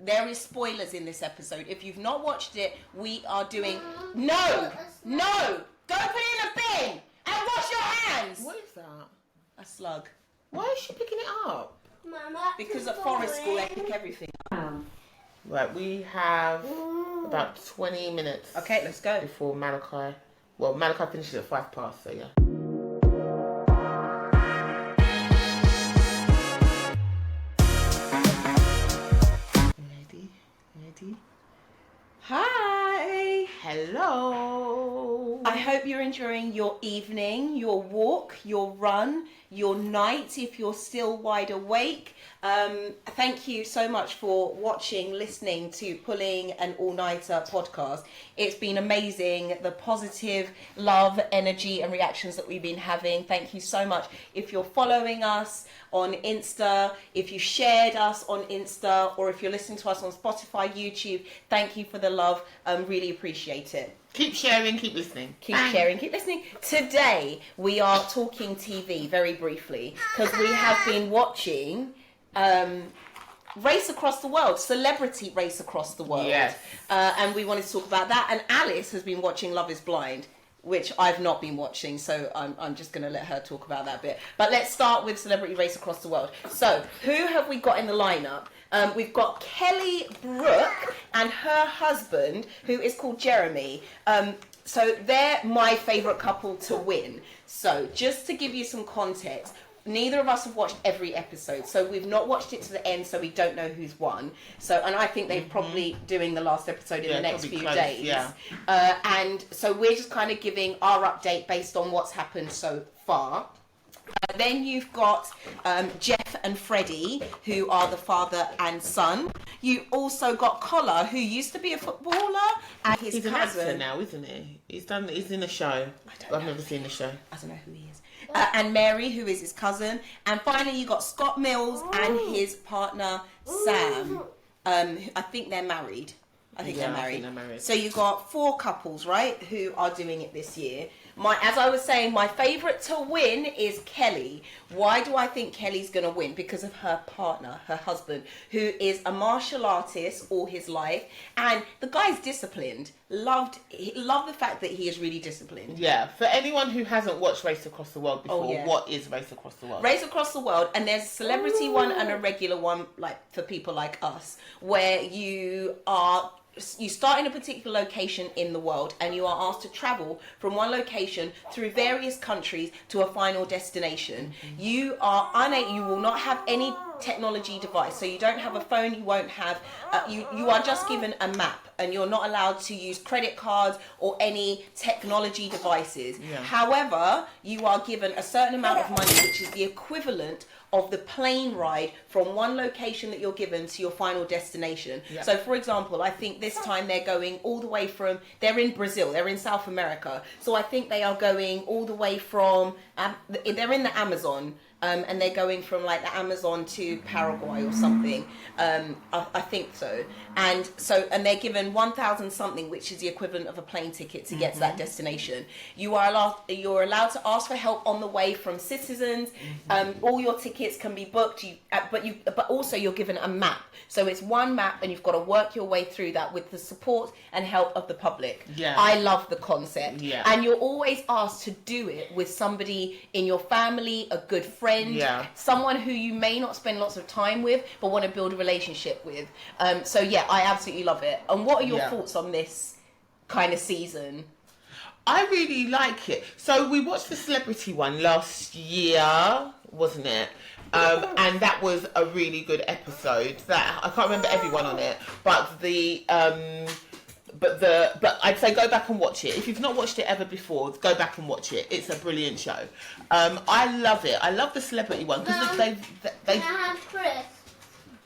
there is spoilers in this episode. If you've not watched it, we are doing... No! Go put it in a bin and wash your hands! What is that? A slug. Why is she picking it up? Mama, Because at forest school they pick everything up. Right, we have about 20 minutes. Okay, let's go. Before Malachi. Well, Malachi finishes at 5:05, so yeah. Ready? Hi! Hello! I hope you're enjoying your evening, your walk, your run, your night if you're still wide awake. Thank you so much for watching, listening to Pulling an All-Nighter podcast. It's been amazing, the positive love, energy and reactions that we've been having. Thank you so much. If you're following us on Insta, if you shared us on Insta, or if you're listening to us on Spotify, YouTube, thank you for the love. Really appreciate it. Keep sharing, keep listening. Keep sharing, keep listening. Today, we are talking TV very briefly because we have been watching Race Across the World, Celebrity Race Across the World. Yes. And we wanted to talk about that. And Alice has been watching Love is Blind, which I've not been watching, so I'm just going to let her talk about that bit. But let's start with Celebrity Race Across the World. So, who have we got in the lineup? We've got Kelly Brook and her husband, who is called Jeremy. So they're my favourite couple to win. So just to give you some context, neither of us have watched every episode. So we've not watched it to the end, so we don't know who's won. So, and I think they're probably doing the last episode in the next few days. Yeah. And so we're just kind of giving our update based on what's happened so far. Then you've got Jeff and Freddy, who are the father and son. You also got Kola, who used to be a footballer, and his cousin. He's an actor now, isn't he? He's in a show. I've never seen the show. I don't know who he is. And Mary, who is his cousin. And finally, you got Scott Mills and his partner, Sam. I think they're married. I think they're married. So you've got 4 couples, right, who are doing it this year. As I was saying, my favourite to win is Kelly. Why do I think Kelly's going to win? Because of her partner, her husband, who is a martial artist all his life. And the guy's disciplined. Love the fact that he is really disciplined. Yeah. For anyone who hasn't watched Race Across the World before, what is Race Across the World? Race Across the World, and there's a celebrity one and a regular one, like for people like us, where you start in a particular location in the world and you are asked to travel from one location through various countries to a final destination. You will not have any technology device, so you don't have a phone, you won't have you are just given a map, and you're not allowed to use credit cards or any technology devices. However, you are given a certain amount of money, which is the equivalent of the plane ride from one location that you're given to your final destination. So for example, I think this time they're going all the way from, they're in Brazil, they're in South America, so I think they are going all the way from they're in the Amazon, and they're going from like the Amazon to Paraguay or something. I think so. And they're given 1,000 something, which is the equivalent of a plane ticket to get to that destination. You're allowed to ask for help on the way from citizens. All your tickets can be booked, but also you're given a map. So it's one map, and you've got to work your way through that with the support and help of the public. I love the concept. And you're always asked to do it with somebody in your family, a good friend, someone who you may not spend lots of time with but want to build a relationship with. So I absolutely love it. And what are your thoughts on this kind of season? I really like it. So we watched the celebrity one last year, wasn't it? And that was a really good episode. That I can't remember everyone on it, but but I'd say go back and watch it. If you've not watched it ever before, go back and watch it. It's a brilliant show. I love it. I love the celebrity one because they have Chris.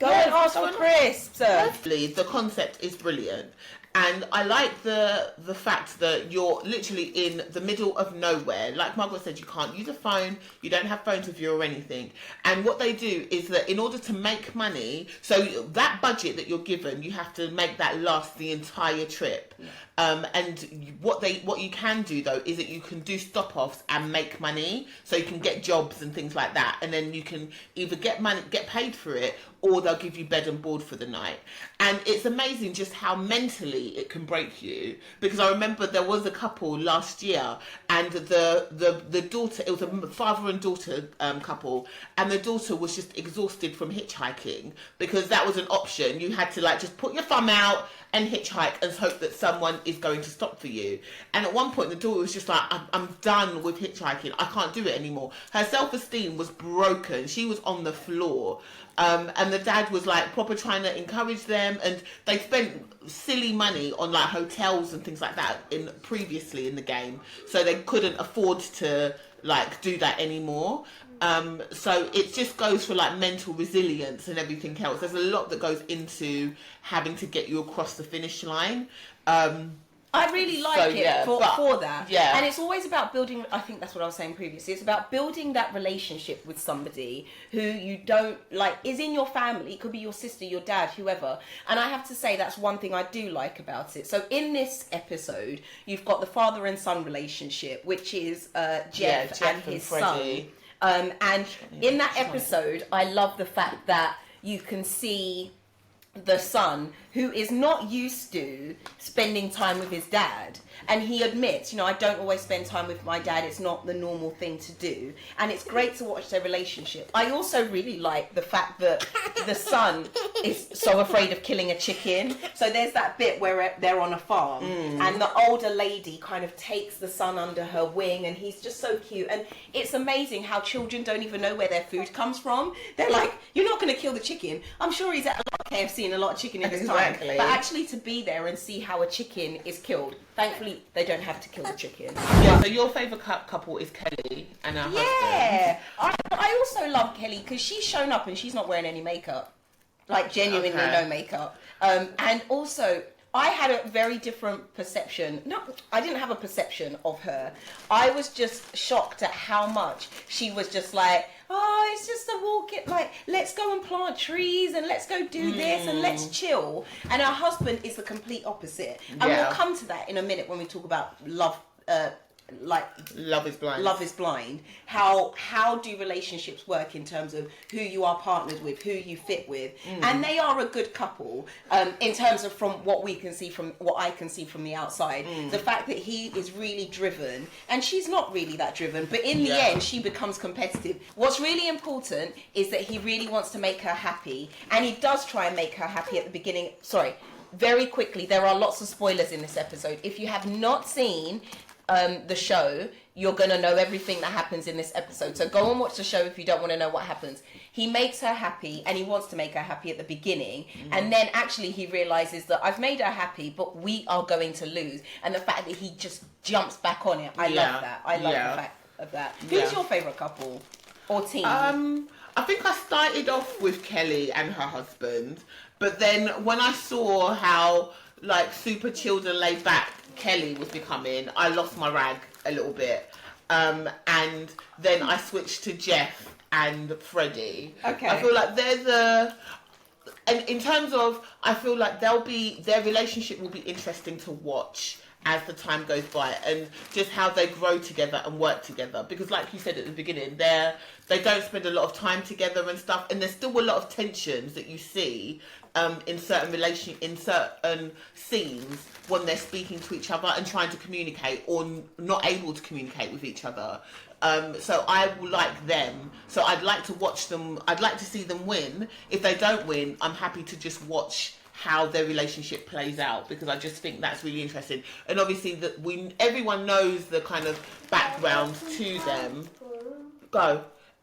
Go and ask for crisps. The concept is brilliant. And I like the fact that you're literally in the middle of nowhere. Like Margaret said, you can't use a phone, you don't have phones with you or anything. And what they do is that in order to make money, so that budget that you're given, you have to make that last the entire trip. And what you can do though is that you can do stop-offs and make money, so you can get jobs and things like that, and then you can either get paid for it, or they'll give you bed and board for the night. And it's amazing just how mentally it can break you, because I remember there was a couple last year, and the daughter, it was a father and daughter couple, and the daughter was just exhausted from hitchhiking, because that was an option. You had to like just put your thumb out and hitchhike and hope that someone is going to stop for you. And at one point the daughter was just like, I'm done with hitchhiking, I can't do it anymore. Her self-esteem was broken, she was on the floor. And the dad was like proper trying to encourage them, and they spent silly money on like hotels and things like that previously in the game, so they couldn't afford to like do that anymore. So it just goes for like mental resilience and everything else. There's a lot that goes into having to get you across the finish line. I really like it for that. Yeah. And it's always about building, I think that's what I was saying previously, it's about building that relationship with somebody who you don't, like, is in your family. It could be your sister, your dad, whoever. And I have to say that's one thing I do like about it. So in this episode, you've got the father and son relationship, which is Jeff and his son. And in that episode, I love the fact that you can see the son who is not used to spending time with his dad, and he admits, I don't always spend time with my dad, it's not the normal thing to do. And it's great to watch their relationship. I also really like the fact that the son is so afraid of killing a chicken. So there's that bit where they're on a farm and the older lady kind of takes the son under her wing, and he's just so cute. And it's amazing how children don't even know where their food comes from. They're like, you're not going to kill the chicken. I'm sure he's at a lot of KFC and a lot of chicken in his time. But actually to be there and see how a chicken is killed, thankfully they don't have to kill the chicken. Yeah, so your favourite couple is Kelly and her husband. Yeah, I also love Kelly because she's shown up and she's not wearing any makeup. Like genuinely no makeup. And also I had a very different perception. No, I didn't have a perception of her. I was just shocked at how much she was just like, oh, it's just a walk, like, let's go and plant trees and let's go do this and let's chill. And her husband is the complete opposite. And we'll come to that in a minute when we talk about love, Love is Blind. Love is Blind. How do relationships work in terms of who you are partnered with, who you fit with, and they are a good couple in terms of from what we can see, from what I can see from the outside. The fact that he is really driven and she's not really that driven, but in the end she becomes competitive. What's really important is that he really wants to make her happy, and he does try and make her happy at the beginning. Sorry, very quickly, there are lots of spoilers in this episode. If you have not seen the show, you're going to know everything that happens in this episode. So go and watch the show if you don't want to know what happens. He makes her happy, and he wants to make her happy at the beginning. And then actually he realizes that I've made her happy, but we are going to lose. And the fact that he just jumps back on it, I love that. I love the fact of that. Who's your favourite couple or team? I think I started off with Kelly and her husband, but then when I saw how like super chilled and laid back Kelly was becoming, I lost my rag a little bit. And then I switched to Jeff and Freddy. Okay. I feel like and in terms of, I feel like their relationship will be interesting to watch as the time goes by, and just how they grow together and work together. Because like you said at the beginning, they don't spend a lot of time together and stuff, and there's still a lot of tensions that you see in certain scenes when they're speaking to each other and trying to communicate, or not able to communicate with each other. So I like them. So I'd like to watch them. I'd like to see them win. If they don't win, I'm happy to just watch how their relationship plays out, because I just think that's really interesting. And obviously that everyone knows the kind of background to them.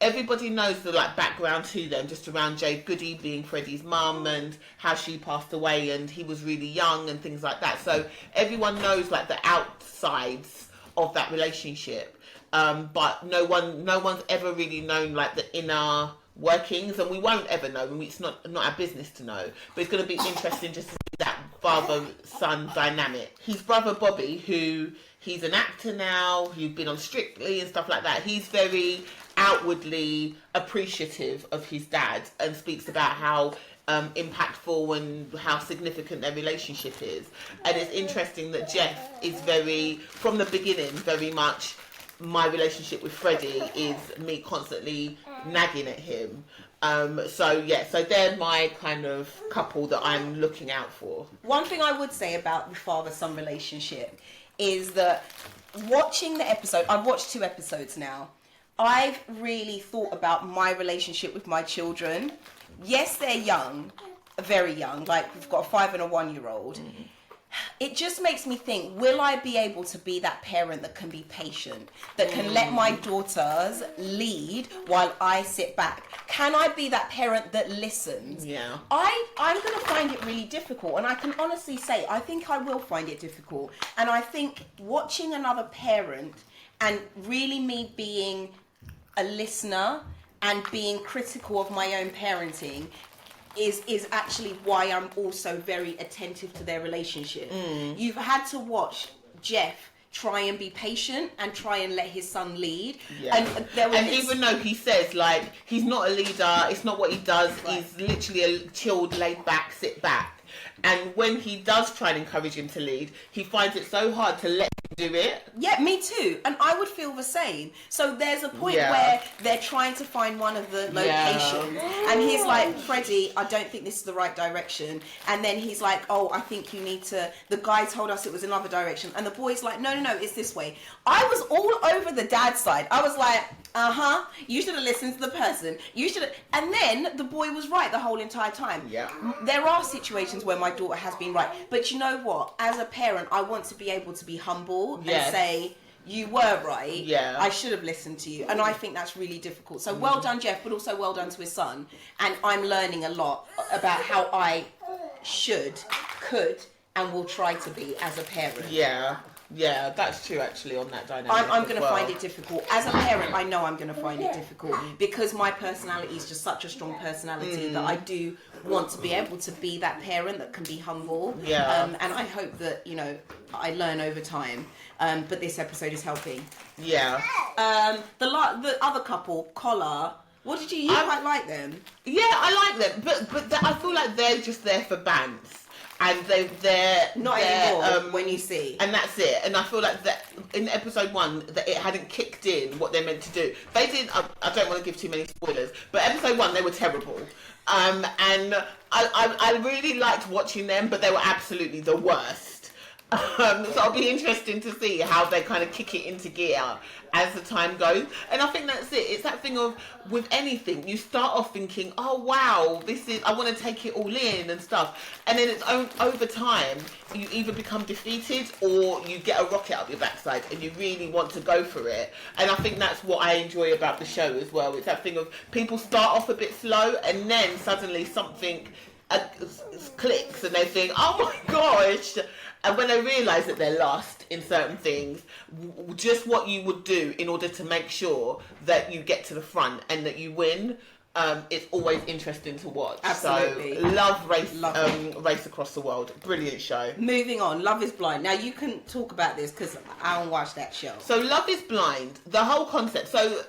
Everybody knows the background to them, just around Jade Goody being Freddie's mum and how she passed away and he was really young and things like that. So everyone knows the outsides of that relationship, but no one's ever really known the inner workings, and we won't ever know. It's not our business to know. But it's going to be interesting just to see that father-son dynamic. His brother Bobby, who he's an actor now, who's been on Strictly and stuff like that, he's very outwardly appreciative of his dad and speaks about how impactful and how significant their relationship is. And it's interesting that Jeff is from the beginning, very much, my relationship with Freddie is me constantly nagging at him. So they're my kind of couple that I'm looking out for. One thing I would say about the father-son relationship is that watching the episode, I've watched 2 episodes now, I've really thought about my relationship with my children. Yes, they're young, very young, like we've got a 5 and a 1-year-old. It just makes me think, will I be able to be that parent that can be patient, that can let my daughters lead while I sit back? Can I be that parent that listens? Yeah. I'm going to find it really difficult, and I can honestly say, I think I will find it difficult. And I think watching another parent and really me being a listener and being critical of my own parenting is actually why I'm also very attentive to their relationship. You've had to watch Jeff try and be patient and try and let his son lead. Yeah. And even though he says, like, he's not a leader, it's not what he does, right. He's literally a chilled, laid back, sit back. And when he does try and encourage him to lead, he finds it so hard to let him do it. Yeah, me too. And I would feel the same. So there's a point where they're trying to find one of the locations. And he's like, Freddy, I don't think this is the right direction. And then he's like, oh, I think you need to... The guy told us it was another direction. And the boy's like, no, it's this way. I was all over the dad's side. I was like... you should have listened to the person. You should have... And then the boy was right the whole entire time. Yeah. There are situations where my daughter has been right. But you know what? As a parent, I want to be able to be humble and say, you were right. Yeah. I should have listened to you. And I think that's really difficult. So well done, Jeff, but also well done to his son. And I'm learning a lot about how I could, and will try to be as a parent. Yeah, that's true actually on that dynamic. I'm going to find it difficult. As a parent, I know I'm going to find it difficult because my personality is just such a strong personality that I do want to be able to be that parent that can be humble. Yeah. And I hope that, I learn over time. But this episode is helping. Yeah. The other couple, Kola, what did you quite like them? Yeah, I like them. But I feel like they're just there for bands. And they're not anymore when you see, and that's it. And I feel like that in episode 1 that it hadn't kicked in what they're meant to do. They did. I don't want to give too many spoilers, but episode 1 they were terrible. And I really liked watching them, but they were absolutely the worst. So it'll be interesting to see how they kind of kick it into gear as the time goes. And I think that's it. It's that thing of, with anything, you start off thinking, oh wow, I want to take it all in and stuff. And then it's over time, you either become defeated or you get a rocket up your backside and you really want to go for it. And I think that's what I enjoy about the show as well. It's that thing of people start off a bit slow and then suddenly something clicks and they think, oh my gosh. And when they realise that they're lost in certain things, just what you would do in order to make sure that you get to the front and that you win, it's always interesting to watch. Absolutely. So, love Race Across the World. Brilliant show. Moving on, Love is Blind. Now, you can talk about this because I haven't watched that show. So, Love is Blind, the whole concept. So,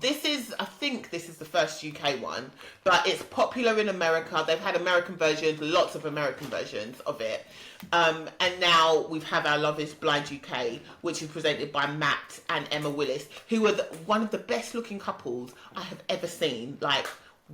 I think this is the first UK one, but it's popular in America. They've had American versions, lots of American versions of it. And now we have our Love is Blind UK, which is presented by Matt and Emma Willis, who are one of the best looking couples I have ever seen. Like,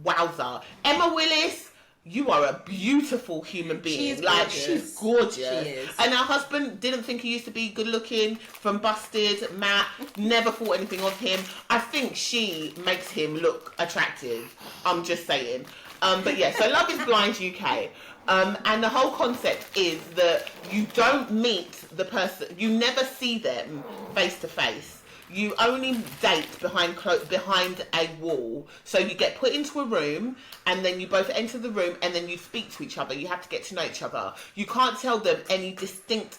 wowza. Emma Willis, you are a beautiful human being. She's gorgeous. She is. And her husband didn't think he used to be good looking. From Busted, Matt never thought anything of him. I think she makes him look attractive. I'm just saying. But yeah, so Love is Blind UK. And the whole concept is that you don't meet the person, you never see them face to face. You only date behind a wall. So you get put into a room and then you both enter the room and then you speak to each other. You have to get to know each other. You can't tell them any distinct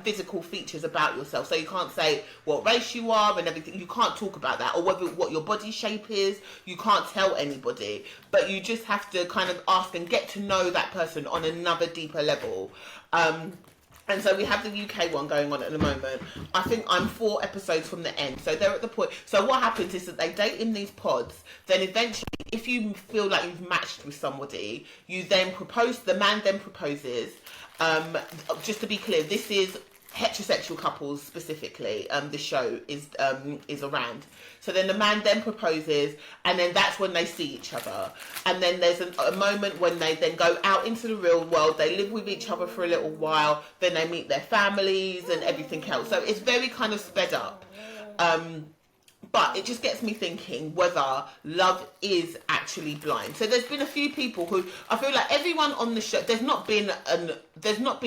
physical features about yourself. So you can't say what race you are and everything. You can't talk about that, or what your body shape is. You can't tell anybody, but you just have to kind of ask and get to know that person on another deeper level. And so we have the UK one going on at the moment. I think I'm 4 episodes from the end. So they're at the point. So what happens is that they date in these pods. Then eventually, if you feel like you've matched with somebody, you then propose. The man then proposes. Just to be clear, this is heterosexual couples specifically. The show is around. So then the man then proposes, and then that's when they see each other. And then there's a moment when they then go out into the real world. They live with each other for a little while. Then they meet their families and everything else. So it's very kind of sped up. But it just gets me thinking whether love is actually blind. So there's been a few people who, I feel like everyone on the show, there's not been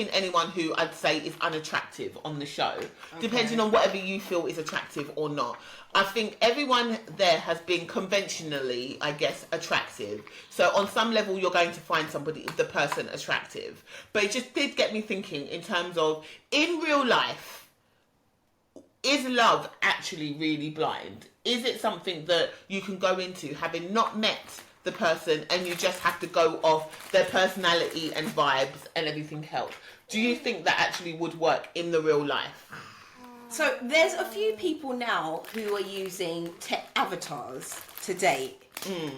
anyone who I'd say is unattractive on the show, depending on whatever you feel is attractive or not. I think everyone there has been conventionally, I guess, attractive. So on some level, you're going to find the person attractive. But it just did get me thinking in terms of, in real life, is love actually really blind? Is it something that you can go into having not met the person and you just have to go off their personality and vibes and everything else? Do you think that actually would work in the real life? So there's a few people now who are using avatars to date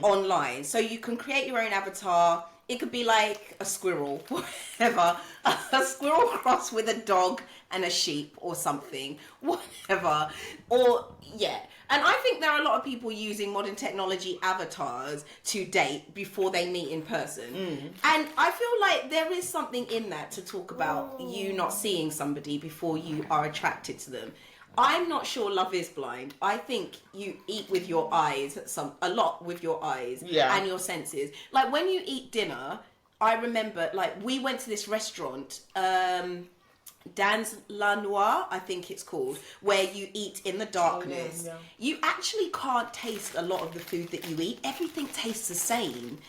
online. So you can create your own avatar. It could be like a squirrel, whatever. A squirrel crossed with a dog and a sheep or something, whatever. Or, yeah. And I think there are a lot of people using modern technology avatars to date before they meet in person. And I feel like there is something in that to talk about you not seeing somebody before you are attracted to them. I'm not sure love is blind. I think you eat with your eyes, a lot with your eyes and your senses. Like when you eat dinner, I remember, like we went to this restaurant, Dans La Noire, I think it's called, where you eat in the darkness. You actually can't taste a lot of the food that you eat. Everything tastes the same.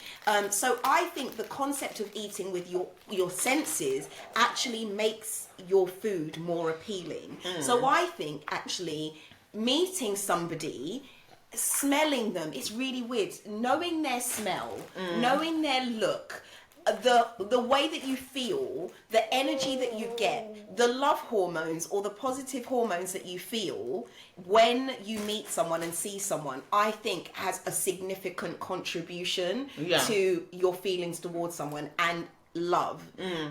So I think the concept of eating with your senses actually makes your food more appealing. So I think actually meeting somebody, smelling them, it's really weird. Knowing their smell, knowing their look, the way that you feel, the energy that you get, the love hormones or the positive hormones that you feel when you meet someone and see someone, I think has a significant contribution to your feelings towards someone and love.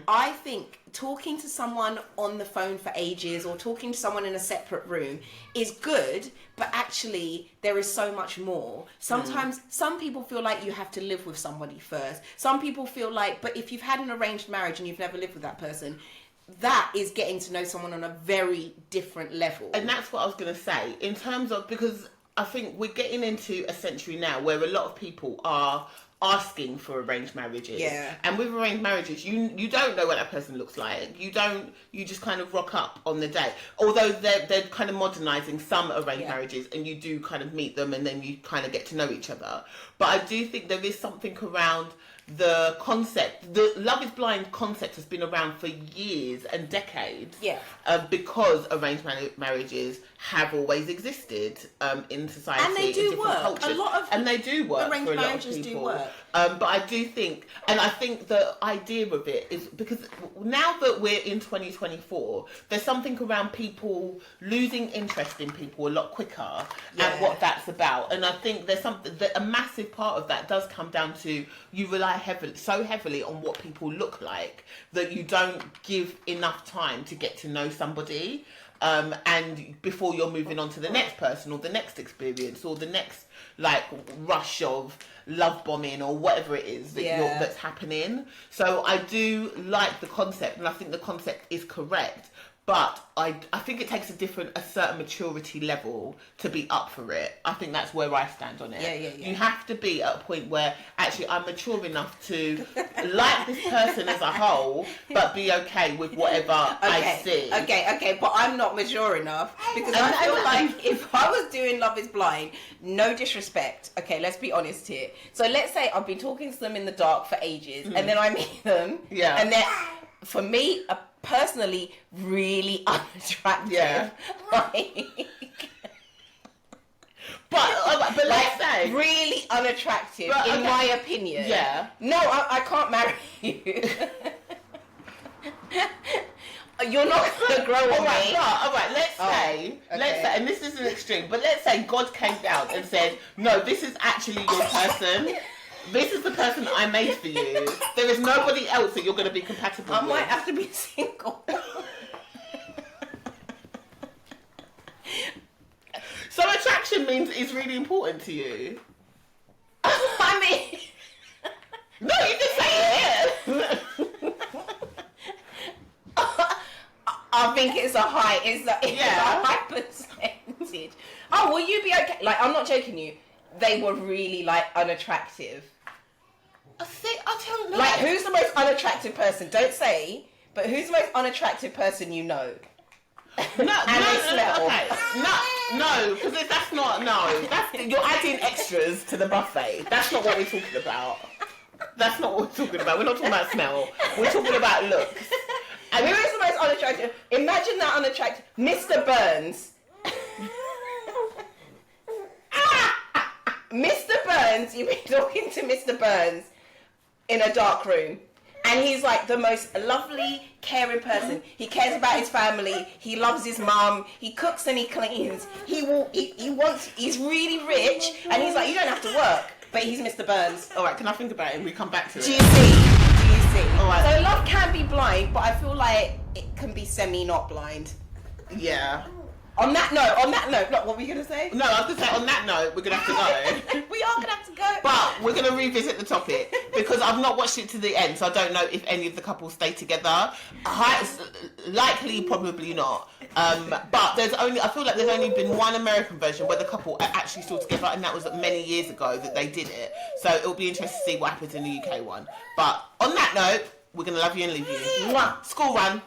I think talking to someone on the phone for ages or talking to someone in a separate room is good, but actually there is so much more. Sometimes some people feel like you have to live with somebody first. Some people feel like, but if you've had an arranged marriage and you've never lived with that person, that is getting to know someone on a very different level. And that's what I was going to say in terms of, because I think we're getting into a century now where a lot of people are asking for arranged marriages. And with arranged marriages, you don't know what that person looks like. You just kind of rock up on the day. Although they're kind of modernizing some arranged marriages, and you do kind of meet them and then you kind of get to know each other. But I do think there is something around the concept. The Love is Blind concept has been around for years and decades. Because arranged marriages have always existed in society, and they do work. Cultures. And they do work. Arranged for a lot of marriages people. do work. But I do think, and I think the idea of it is because now that we're in 2024, there's something around people losing interest in people a lot quicker and what that's about. And I think there's something that a massive part of that does come down to you rely so heavily on what people look like that you don't give enough time to get to know somebody. And before you're moving on to the next person or the next experience or the next like rush of love bombing or whatever it is that that's happening. So I do like the concept, and I think the concept is correct. But I think it takes a certain maturity level to be up for it. I think that's where I stand on it. You have to be at a point where actually I'm mature enough to like this person as a whole, but be okay with whatever I see. Okay, but I'm not mature enough because I feel like if I was doing Love is Blind, no disrespect. Okay, let's be honest here. So let's say I've been talking to them in the dark for ages, and then I meet them, and they're, for me, personally, really unattractive. But let's say really unattractive in my opinion. No, I can't marry you. You're not gonna grow on me. All right. Let's say, and this is an extreme, but let's say God came down and said, "No, this is actually your person. This is the person that I made for you. There is nobody else that you're going to be compatible with." I might have to be single. attraction means is really important to you. I mean, No, you can say it. I think it's a high percentage. Oh, will you be okay? Like, I'm not joking you. They were really, like, unattractive. I don't know. Like, who's the most unattractive person? Don't say, but who's the most unattractive person you know? No, Okay. No, because that's not, no. You're adding extras to the buffet. That's not what we're talking about. That's not what we're talking about. We're not talking about smell. We're talking about looks. And who is the most unattractive? Imagine that unattractive. Mr. Burns. Mr. Burns, you've been talking to Mr. Burns in a dark room. And he's like the most lovely, caring person. He cares about his family. He loves his mum. He cooks and he cleans. He's really rich. And he's like, you don't have to work. But he's Mr. Burns. All right, can I think about it and we come back to it? Do you see? All right. So love can be blind, but I feel like it can be semi-not blind. Yeah. On that note, what were you going to say? No, I was going to say, on that note, we're going to have to go. We are going to have to go. But we're going to revisit the topic because I've not watched it to the end, so I don't know if any of the couples stay together. Likely, probably not. But I feel like there's only been one American version where the couple are actually still together, and that was many years ago that they did it. So it'll be interesting to see what happens in the UK one. But on that note, we're going to love you and leave you. Mwah. School run.